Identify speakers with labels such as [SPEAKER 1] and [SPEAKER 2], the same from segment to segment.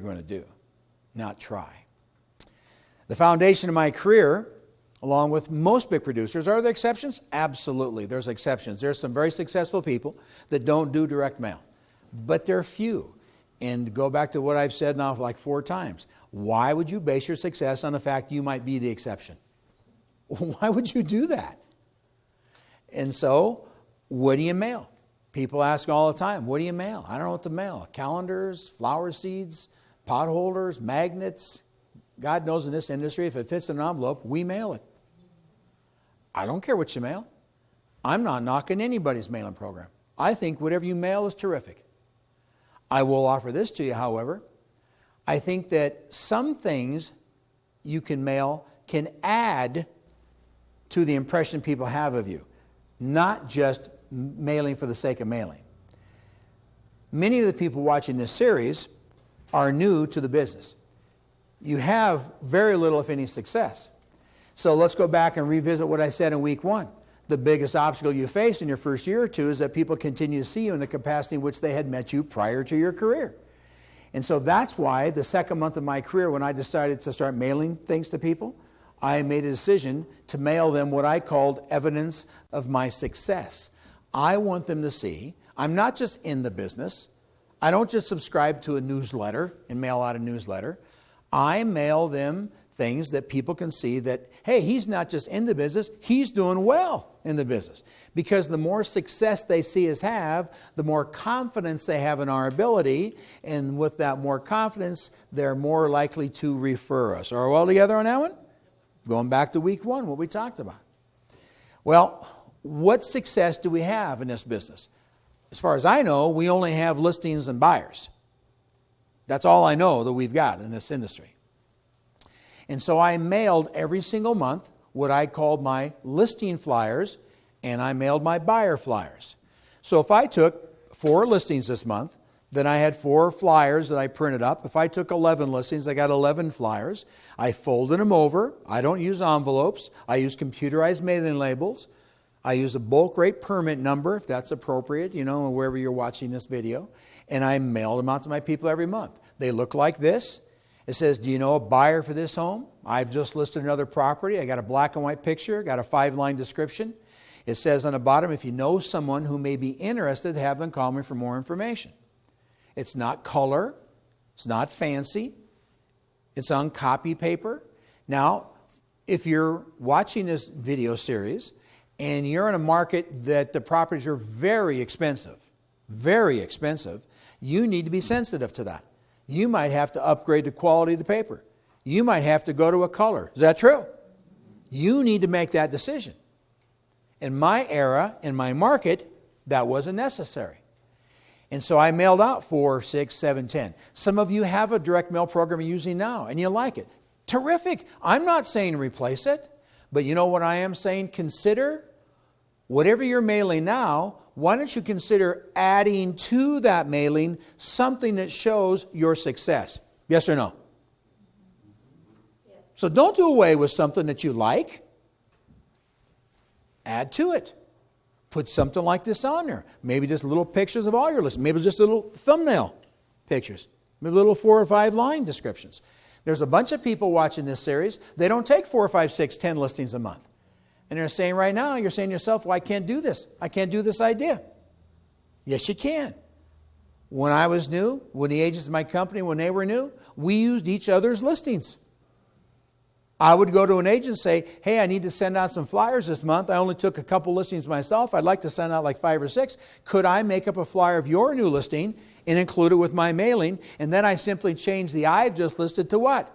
[SPEAKER 1] going to do, not try. The foundation of my career, along with most big producers, are there exceptions? Absolutely, there's exceptions. There's some very successful people that don't do direct mail, but they're few. And go back to what I've said now like 4 times. Why would you base your success on the fact you might be the exception? Why would you do that? And so, what do you mail? People ask all the time, what do you mail? I don't know what to mail. Calendars, flower seeds, pot holders, magnets. God knows in this industry, if it fits in an envelope, we mail it. I don't care what you mail. I'm not knocking anybody's mailing program. I think whatever you mail is terrific. I will offer this to you, however. I think that some things you can mail can add to the impression people have of you, not just mailing for the sake of mailing. Many of the people watching this series are new to the business. You have very little, if any, success. So let's go back and revisit what I said in week 1. The biggest obstacle you face in your first year or two is that people continue to see you in the capacity in which they had met you prior to your career. And so that's why the second month of my career, when I decided to start mailing things to people, I made a decision to mail them what I called evidence of my success. I want them to see I'm not just in the business. I don't just subscribe to a newsletter and mail out a newsletter. I mail them things that people can see that, hey, he's not just in the business, he's doing well in the business. Because the more success they see us have, the more confidence they have in our ability, and with that more confidence, they're more likely to refer us. Are we all together on that one? Going back to week 1, what we talked about. Well, what success do we have in this business? As far as I know, we only have listings and buyers. That's all I know that we've got in this industry. And so I mailed every single month what I called my listing flyers, and I mailed my buyer flyers. So if I took 4 listings this month, then I had 4 flyers that I printed up. If I took 11 listings, I got 11 flyers. I folded them over. I don't use envelopes. I use computerized mailing labels. I use a bulk rate permit number, if that's appropriate, wherever you're watching this video. And I mail them out to my people every month. They look like this. It says, do you know a buyer for this home? I've just listed another property. I got a black and white picture, got a 5-line description. It says on the bottom, if you know someone who may be interested, have them call me for more information. It's not color. It's not fancy. It's on copy paper. Now, if you're watching this video series and you're in a market that the properties are very expensive, you need to be sensitive to that. You might have to upgrade the quality of the paper. You might have to go to a color. Is that true? You need to make that decision. In my era, in my market, that wasn't necessary. And so I mailed out 4, 6, 7, 10. Some of you have a direct mail program you're using now, and you like it. Terrific. I'm not saying replace it, but you know what I am saying? Consider whatever you're mailing now, why don't you consider adding to that mailing something that shows your success? Yes or no? Yeah. So don't do away with something that you like. Add to it. Put something like this on there. Maybe just little pictures of all your listings. Maybe just little thumbnail pictures. Maybe little 4 or 5 line descriptions. There's a bunch of people watching this series. They don't take 4, 5, 6, 10 listings a month. And they're saying right now, you're saying to yourself, well, I can't do this. I can't do this idea. Yes, you can. When I was new, when the agents in my company, when they were new, we used each other's listings. I would go to an agent and say, hey, I need to send out some flyers this month. I only took a couple listings myself. I'd like to send out like 5 or 6. Could I make up a flyer of your new listing and include it with my mailing? And then I simply change the I've just listed to what?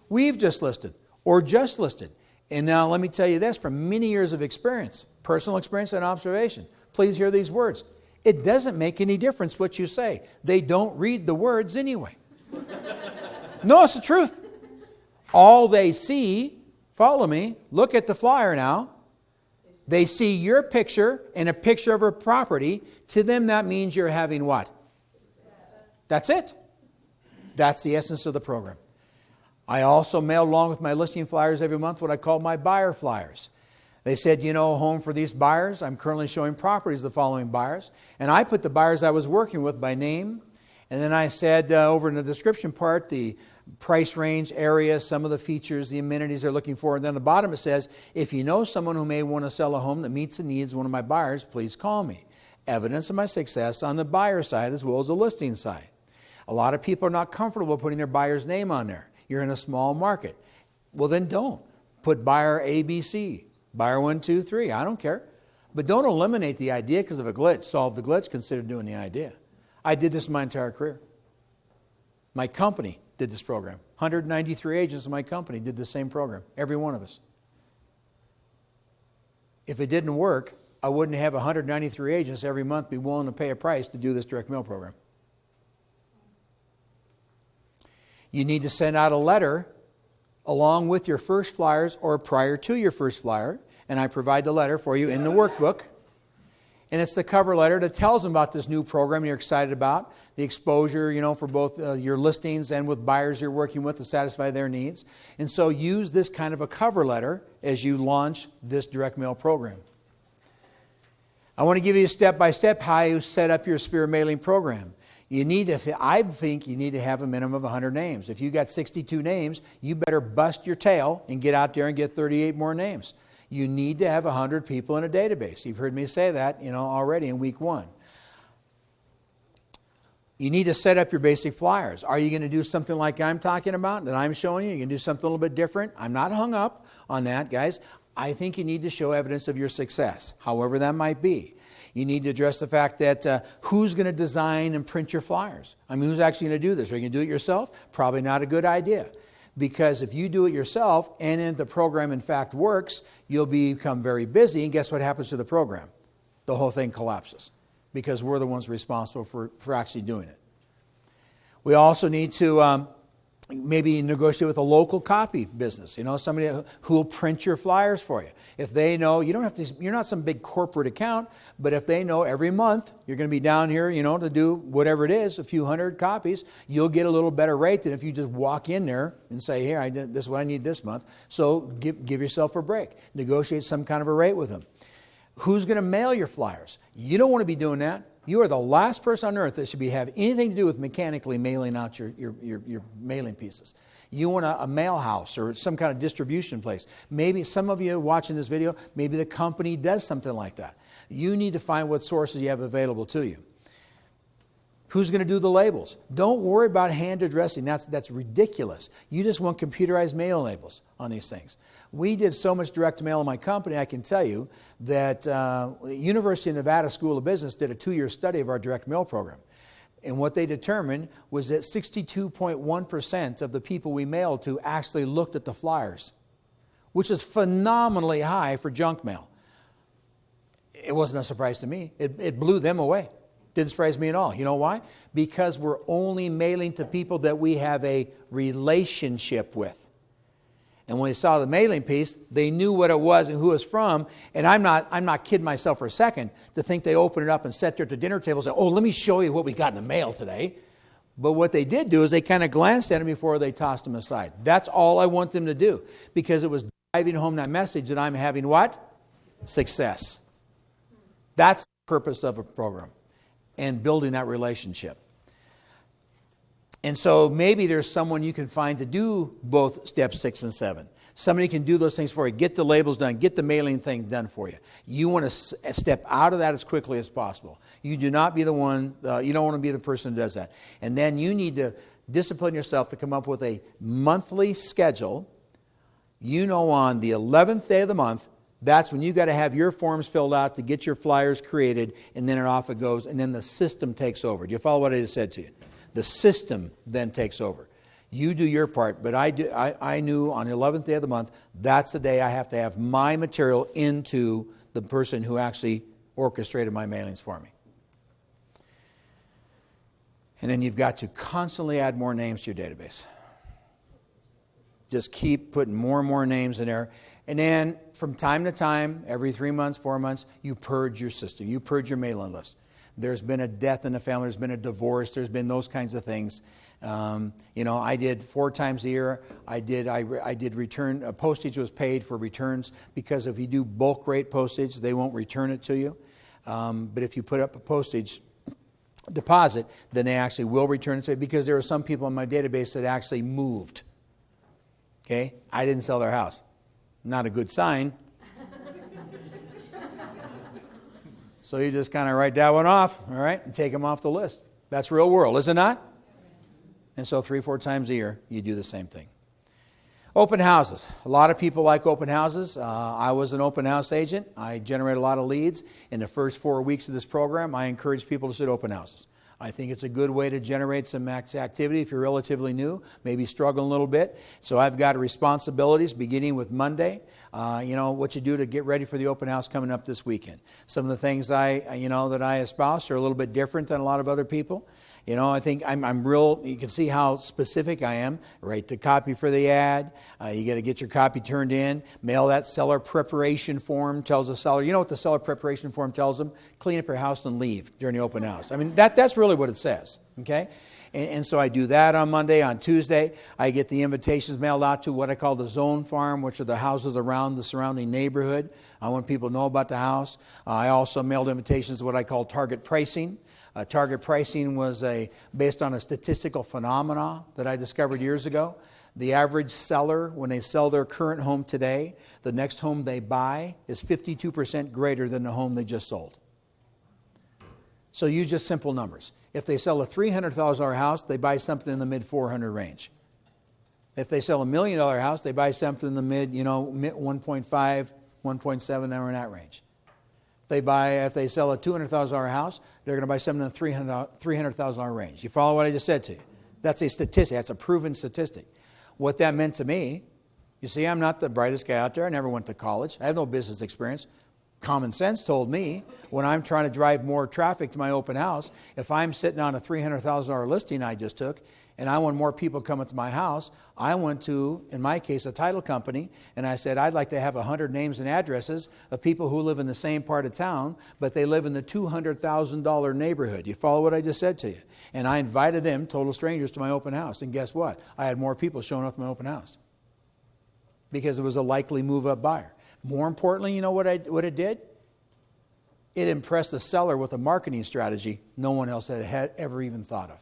[SPEAKER 1] We've just listed or just listed. And now let me tell you this, from many years of experience, personal experience and observation, please hear these words. It doesn't make any difference what you say. They don't read the words anyway. No, it's the truth. All they see, follow me, look at the flyer now. They see your picture and a picture of a property. To them, that means you're having what? That's it. That's the essence of the program. I also mailed along with my listing flyers every month what I call my buyer flyers. They said, home for these buyers. I'm currently showing properties to the following buyers. And I put the buyers I was working with by name. And then I said over in the description part, the price range, area, some of the features, the amenities they're looking for. And then at the bottom it says, if you know someone who may want to sell a home that meets the needs of one of my buyers, please call me. Evidence of my success on the buyer side as well as the listing side. A lot of people are not comfortable putting their buyer's name on there. You're in a small market. Well, then don't. Put buyer ABC, buyer 1, 2, 3. I don't care. But don't eliminate the idea because of a glitch. Solve the glitch, consider doing the idea. I did this my entire career. My company did this program. 193 agents in my company did the same program. Every one of us. If it didn't work, I wouldn't have 193 agents every month be willing to pay a price to do this direct mail program. You need to send out a letter along with your first flyers or prior to your first flyer. And I provide the letter for you in the workbook. And it's the cover letter that tells them about this new program you're excited about, the exposure, for both your listings and with buyers you're working with to satisfy their needs. And so use this kind of a cover letter as you launch this direct mail program. I want to give you a step-by-step how you set up your Sphere mailing program. I think you need to have a minimum of 100 names. If you got 62 names, you better bust your tail and get out there and get 38 more names. You need to have 100 people in a database. You've heard me say that, already in week 1. You need to set up your basic flyers. Are you going to do something like I'm talking about, that I'm showing you? You're going to do something a little bit different? I'm not hung up on that, guys. I think you need to show evidence of your success, however that might be. You need to address the fact that who's going to design and print your flyers? Who's actually going to do this? Are you going to do it yourself? Probably not a good idea. Because if you do it yourself and then the program in fact works, you'll become very busy, and guess what happens to the program? The whole thing collapses because we're the ones responsible for actually doing it. We also need to maybe negotiate with a local copy business, somebody who will print your flyers for you. If they know, you're not some big corporate account, but if they know every month you're going to be down here, to do whatever it is, a few hundred copies, you'll get a little better rate than if you just walk in there and say, here, this is what I need this month. So give yourself a break. Negotiate some kind of a rate with them. Who's going to mail your flyers? You don't want to be doing that. You are the last person on earth that should have anything to do with mechanically mailing out your mailing pieces. You want a mail house or some kind of distribution place. Maybe some of you watching this video, maybe the company does something like that. You need to find what sources you have available to you. Who's going to do the labels? Don't worry about hand addressing. That's ridiculous. You just want computerized mail labels on these things. We did so much direct mail in my company, I can tell you that University of Nevada School of Business did a 2-year study of our direct mail program. And what they determined was that 62.1% of the people we mailed to actually looked at the flyers, which is phenomenally high for junk mail. It wasn't a surprise to me. It blew them away. Didn't surprise me at all. You know why? Because we're only mailing to people that we have a relationship with. And when they saw the mailing piece, they knew what it was and who it was from. And I'm not kidding myself for a second to think they opened it up and sat there at the dinner table and said, oh, let me show you what we got in the mail today. But what they did do is they kind of glanced at them before they tossed them aside. That's all I want them to do, because it was driving home that message that I'm having what? Success. That's the purpose of a program, and building that relationship. And so maybe there's someone you can find to do both steps 6 and 7. Somebody can do those things for you. Get the labels done. Get the mailing thing done for you. You want to step out of that as quickly as possible. You do not be the one, you don't want to be the person who does that. And then you need to discipline yourself to come up with a monthly schedule. On the 11th day of the month, that's when you got to have your forms filled out to get your flyers created, and then off it goes, and then the system takes over. Do you follow what I just said to you? The system then takes over. You do your part, but I knew on the 11th day of the month, that's the day I have to have my material into the person who actually orchestrated my mailings for me. And then you've got to constantly add more names to your database. Just keep putting more and more names in there. And then from time to time, every 3 months, 4 months, you purge your system. You purge your mailing list. There's been a death in the family. There's been a divorce. There's been those kinds of things. I did 4 times a year. I did return. Postage was paid for returns, because if you do bulk rate postage, they won't return it to you. But if you put up a postage, deposit, then they actually will return it to me, because there are some people in my database that actually moved. Okay? I didn't sell their house. Not a good sign. So you just kind of write that one off, all right, and take them off the list. That's real world, is it not? And so 3-4 times a year, you do the same thing. Open houses. A lot of people like open houses. I was an open house agent. I generate a lot of leads. In the first 4 weeks of this program, I encourage people to sit open houses. I think it's a good way to generate some activity if you're relatively new, maybe struggling a little bit. So I've got responsibilities beginning with Monday. What you do to get ready for the open house coming up this weekend. Some of the things that I espouse are a little bit different than a lot of other people. I think I'm real, you can see how specific I am. Write the copy for the ad. You got to get your copy turned in. Mail that seller preparation form. Tells the seller, you know what the seller preparation form tells them? Clean up your house and leave during the open house. I mean, that's really what it says, okay? And so I do that on Monday. On Tuesday, I get the invitations mailed out to what I call the zone farm, which are the houses around the surrounding neighborhood. I want people to know about the house. I also mailed invitations to what I call target pricing. Target pricing was based on a statistical phenomena that I discovered years ago. The average seller, when they sell their current home today, the next home they buy is 52% greater than the home they just sold. So use just simple numbers. If they sell a $300,000 house, they buy something in the mid-400 range. If they sell a $1 million house, they buy something in the mid 1.5, 1.7, or in that range. If they sell a $200,000 house, they're going to buy something in the $300,000 range. You follow what I just said to you? That's a statistic. That's a proven statistic. What that meant to me, you see, I'm not the brightest guy out there. I never went to college. I have no business experience. Common sense told me when I'm trying to drive more traffic to my open house, if I'm sitting on a $300,000 listing I just took, and I want more people coming to my house, I went to, in my case, a title company, and I said, I'd like to have 100 names and addresses of people who live in the same part of town, but they live in the $200,000 neighborhood. You follow what I just said to you? And I invited them, total strangers, to my open house. And guess what? I had more people showing up to my open house because it was a likely move-up buyer. More importantly, you know what it did? It impressed the seller with a marketing strategy no one else had ever even thought of.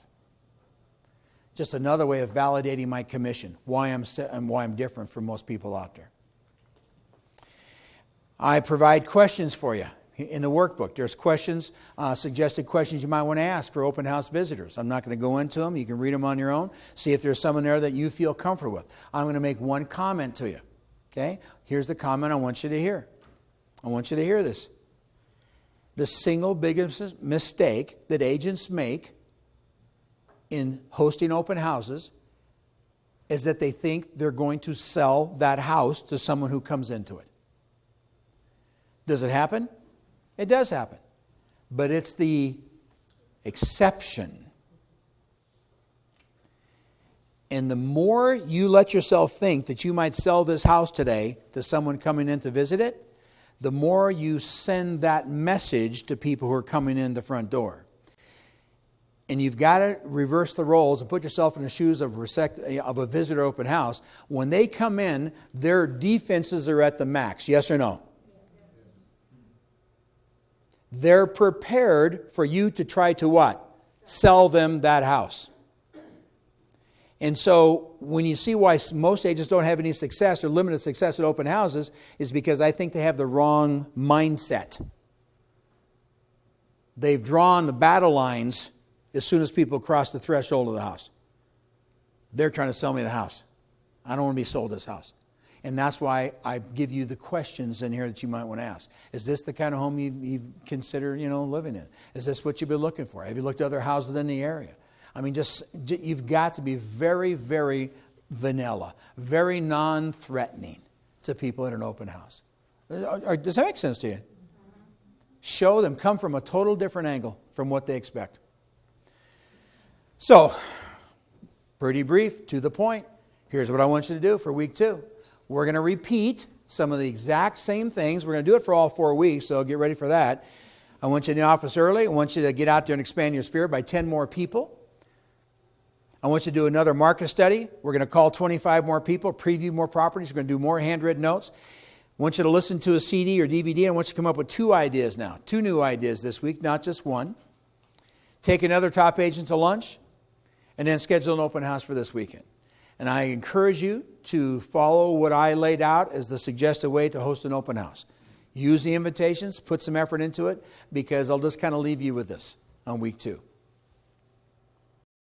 [SPEAKER 1] Just another way of validating my commission, why I'm different from most people out there. I provide questions for you in the workbook. There's questions, suggested questions you might want to ask for open house visitors. I'm not going to go into them. You can read them on your own. See if there's someone there that you feel comfortable with. I'm going to make one comment to you. Okay? Here's the comment I want you to hear. I want you to hear this. The single biggest mistake that agents make in hosting open houses is that they think they're going to sell that house to someone who comes into it. Does it happen? It does happen. But it's the exception. And the more you let yourself think that you might sell this house today to someone coming in to visit it, the more you send that message to people who are coming in the front door. And you've got to reverse the roles and put yourself in the shoes of a visitor open house. When they come in, their defenses are at the max. Yes or no? They're prepared for you to try to what? Sell them that house. And so when you see why most agents don't have any success or limited success at open houses is because I think they have the wrong mindset. They've drawn the battle lines as soon as people cross the threshold of the house. They're trying to sell me the house. I don't want to be sold this house. And that's why I give you the questions in here that you might want to ask. Is this the kind of home you consider, living in? Is this what you've been looking for? Have you looked at other houses in the area? I mean, you've got to be very, very vanilla, very non-threatening to people in an open house. Does that make sense to you? Show them, come from a total different angle from what they expect. So, pretty brief, to the point. Here's what I want you to do for week 2. We're going to repeat some of the exact same things. We're going to do it for all 4 weeks, so get ready for that. I want you in the office early. I want you to get out there and expand your sphere by 10 more people. I want you to do another market study. We're going to call 25 more people, preview more properties. We're going to do more handwritten notes. I want you to listen to a CD or DVD. I want you to come up with 2 ideas now. 2 new ideas this week, not just one. take another top agent to lunch, and then schedule an open house for this weekend. And I encourage you to follow what I laid out as the suggested way to host an open house. Use the invitations, put some effort into it, because I'll just kind of leave you with this on week 2.